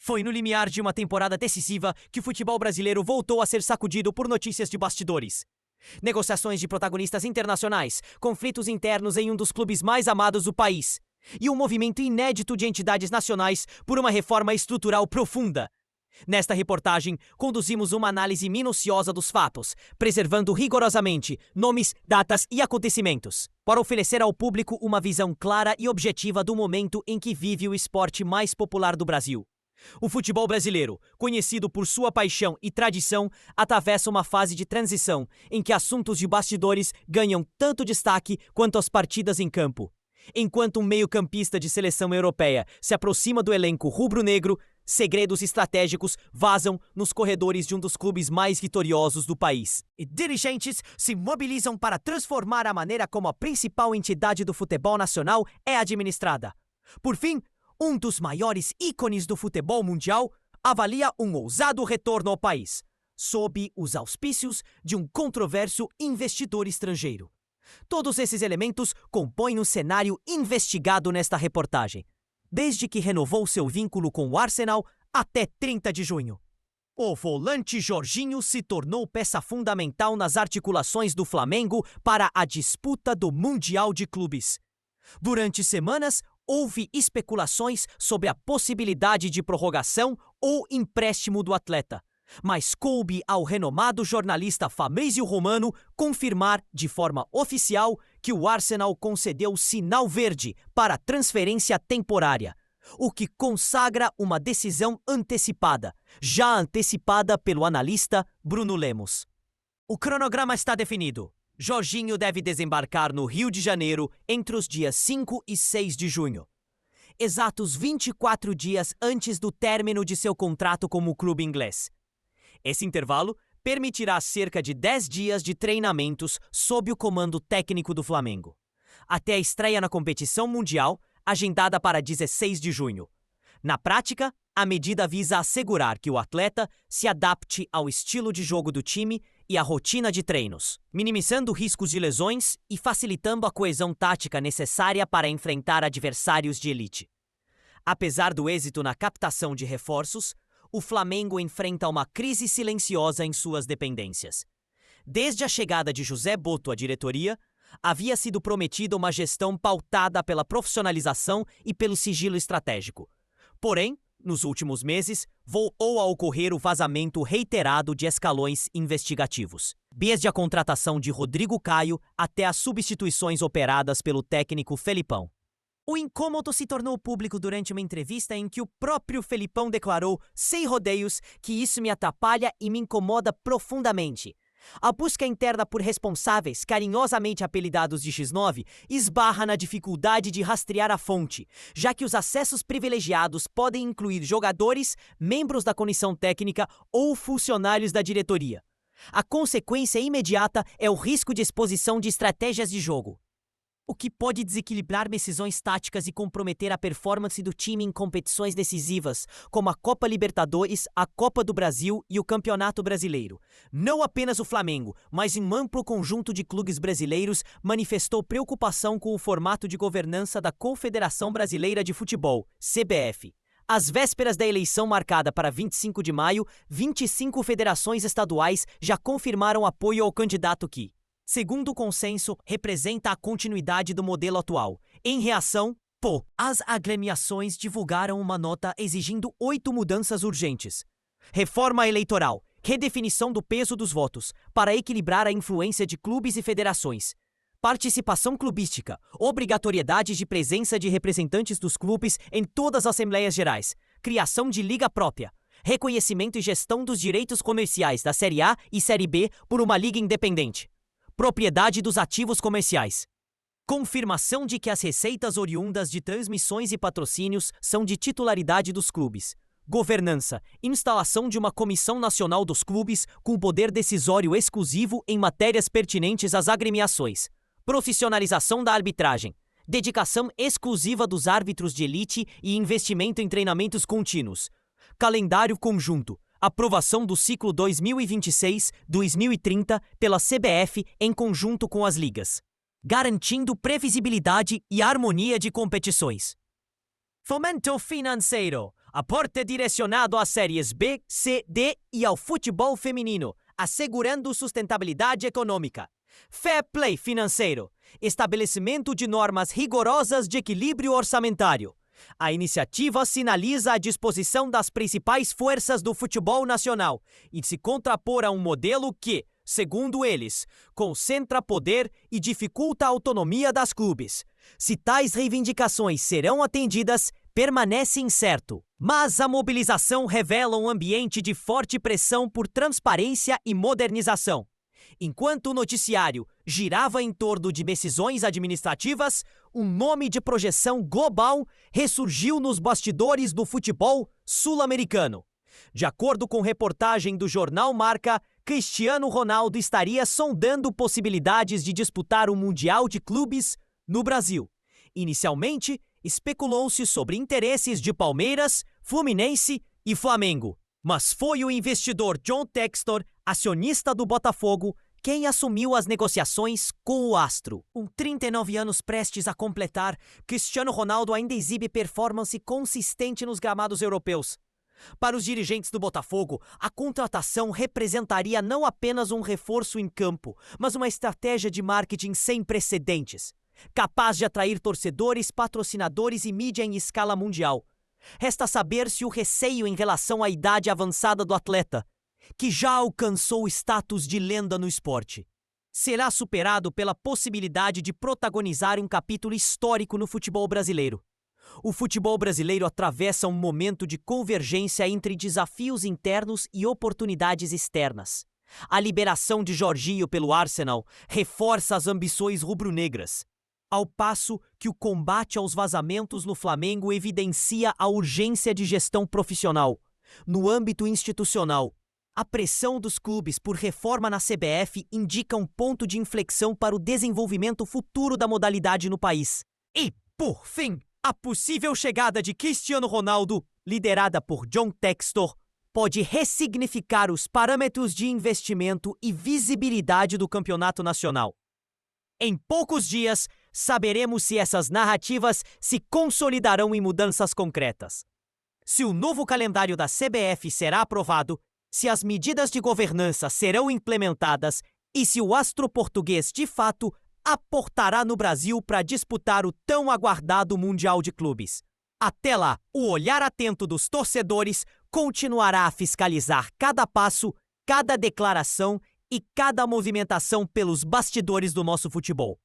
Foi no limiar de uma temporada decisiva que o futebol brasileiro voltou a ser sacudido por notícias de bastidores. Negociações de protagonistas internacionais, conflitos internos em um dos clubes mais amados do país e um movimento inédito de entidades nacionais por uma reforma estrutural profunda. Nesta reportagem, conduzimos uma análise minuciosa dos fatos, preservando rigorosamente nomes, datas e acontecimentos, para oferecer ao público uma visão clara e objetiva do momento em que vive o esporte mais popular do Brasil. O futebol brasileiro, conhecido por sua paixão e tradição, atravessa uma fase de transição em que assuntos de bastidores ganham tanto destaque quanto as partidas em campo. Enquanto um meio-campista de seleção europeia se aproxima do elenco rubro-negro, segredos estratégicos vazam nos corredores de um dos clubes mais vitoriosos do país. E dirigentes se mobilizam para transformar a maneira como a principal entidade do futebol nacional é administrada. Por fim, um dos maiores ícones do futebol mundial avalia um ousado retorno ao país, sob os auspícios de um controverso investidor estrangeiro. Todos esses elementos compõem o cenário investigado nesta reportagem, desde que renovou seu vínculo com o Arsenal até 30 de junho. O volante Jorginho se tornou peça fundamental nas articulações do Flamengo para a disputa do Mundial de Clubes. Durante semanas, houve especulações sobre a possibilidade de prorrogação ou empréstimo do atleta, mas coube ao renomado jornalista Fabrício Romano confirmar de forma oficial que o Arsenal concedeu sinal verde para transferência temporária, o que consagra uma decisão antecipada, já antecipada pelo analista Bruno Lemos. O cronograma está definido. Jorginho deve desembarcar no Rio de Janeiro entre os dias 5 e 6 de junho, exatos 24 dias antes do término de seu contrato com o clube inglês. Esse intervalo permitirá cerca de 10 dias de treinamentos sob o comando técnico do Flamengo, até a estreia na competição mundial, agendada para 16 de junho. Na prática, a medida visa assegurar que o atleta se adapte ao estilo de jogo do time e à rotina de treinos, minimizando riscos de lesões e facilitando a coesão tática necessária para enfrentar adversários de elite. Apesar do êxito na captação de reforços, o Flamengo enfrenta uma crise silenciosa em suas dependências. Desde a chegada de José Botto à diretoria, havia sido prometida uma gestão pautada pela profissionalização e pelo sigilo estratégico. Porém, nos últimos meses, voltou a ocorrer o vazamento reiterado de escalões investigativos, desde a contratação de Rodrigo Caio até as substituições operadas pelo técnico Felipão. O incômodo se tornou público durante uma entrevista em que o próprio Felipão declarou, sem rodeios, que isso me atrapalha e me incomoda profundamente. A busca interna por responsáveis, carinhosamente apelidados de X9, esbarra na dificuldade de rastrear a fonte, já que os acessos privilegiados podem incluir jogadores, membros da comissão técnica ou funcionários da diretoria. A consequência imediata é o risco de exposição de estratégias de jogo, o que pode desequilibrar decisões táticas e comprometer a performance do time em competições decisivas, como a Copa Libertadores, a Copa do Brasil e o Campeonato Brasileiro. Não apenas o Flamengo, mas um amplo conjunto de clubes brasileiros manifestou preocupação com o formato de governança da Confederação Brasileira de Futebol, CBF. Às vésperas da eleição marcada para 25 de maio, 25 federações estaduais já confirmaram apoio ao candidato que, segundo o consenso, representa a continuidade do modelo atual. Em reação, as agremiações divulgaram uma nota exigindo 8 mudanças urgentes. Reforma eleitoral, redefinição do peso dos votos, para equilibrar a influência de clubes e federações. Participação clubística, obrigatoriedade de presença de representantes dos clubes em todas as assembleias gerais, criação de liga própria, reconhecimento e gestão dos direitos comerciais da Série A e Série B por uma liga independente. Propriedade dos ativos comerciais. Confirmação de que as receitas oriundas de transmissões e patrocínios são de titularidade dos clubes. Governança. Instalação de uma comissão nacional dos clubes com poder decisório exclusivo em matérias pertinentes às agremiações. Profissionalização da arbitragem. Dedicação exclusiva dos árbitros de elite e investimento em treinamentos contínuos. Calendário conjunto. Aprovação do ciclo 2026-2030 pela CBF em conjunto com as ligas, garantindo previsibilidade e harmonia de competições. Fomento financeiro. Aporte direcionado às séries B, C, D e ao futebol feminino, assegurando sustentabilidade econômica. Fair play financeiro. Estabelecimento de normas rigorosas de equilíbrio orçamentário. A iniciativa sinaliza a disposição das principais forças do futebol nacional e se contrapor a um modelo que, segundo eles, concentra poder e dificulta a autonomia das clubes. Se tais reivindicações serão atendidas, permanece incerto. Mas a mobilização revela um ambiente de forte pressão por transparência e modernização. Enquanto o noticiário girava em torno de decisões administrativas, um nome de projeção global ressurgiu nos bastidores do futebol sul-americano. De acordo com reportagem do jornal Marca, Cristiano Ronaldo estaria sondando possibilidades de disputar o Mundial de Clubes no Brasil. Inicialmente, especulou-se sobre interesses de Palmeiras, Fluminense e Flamengo. Mas foi o investidor John Textor, acionista do Botafogo, quem assumiu as negociações com o astro. Com 39 anos prestes a completar, Cristiano Ronaldo ainda exibe performance consistente nos gramados europeus. Para os dirigentes do Botafogo, a contratação representaria não apenas um reforço em campo, mas uma estratégia de marketing sem precedentes, capaz de atrair torcedores, patrocinadores e mídia em escala mundial. Resta saber se o receio em relação à idade avançada do atleta, que já alcançou o status de lenda no esporte, será superado pela possibilidade de protagonizar um capítulo histórico no futebol brasileiro. O futebol brasileiro atravessa um momento de convergência entre desafios internos e oportunidades externas. A liberação de Jorginho pelo Arsenal reforça as ambições rubro-negras, ao passo que o combate aos vazamentos no Flamengo evidencia a urgência de gestão profissional. No âmbito institucional, a pressão dos clubes por reforma na CBF indica um ponto de inflexão para o desenvolvimento futuro da modalidade no país. E, por fim, a possível chegada de Cristiano Ronaldo, liderada por John Textor, pode ressignificar os parâmetros de investimento e visibilidade do campeonato nacional. Em poucos dias, saberemos se essas narrativas se consolidarão em mudanças concretas. Se o novo calendário da CBF será aprovado, se as medidas de governança serão implementadas e se o astro português, de fato, aportará no Brasil para disputar o tão aguardado Mundial de Clubes. Até lá, o olhar atento dos torcedores continuará a fiscalizar cada passo, cada declaração e cada movimentação pelos bastidores do nosso futebol.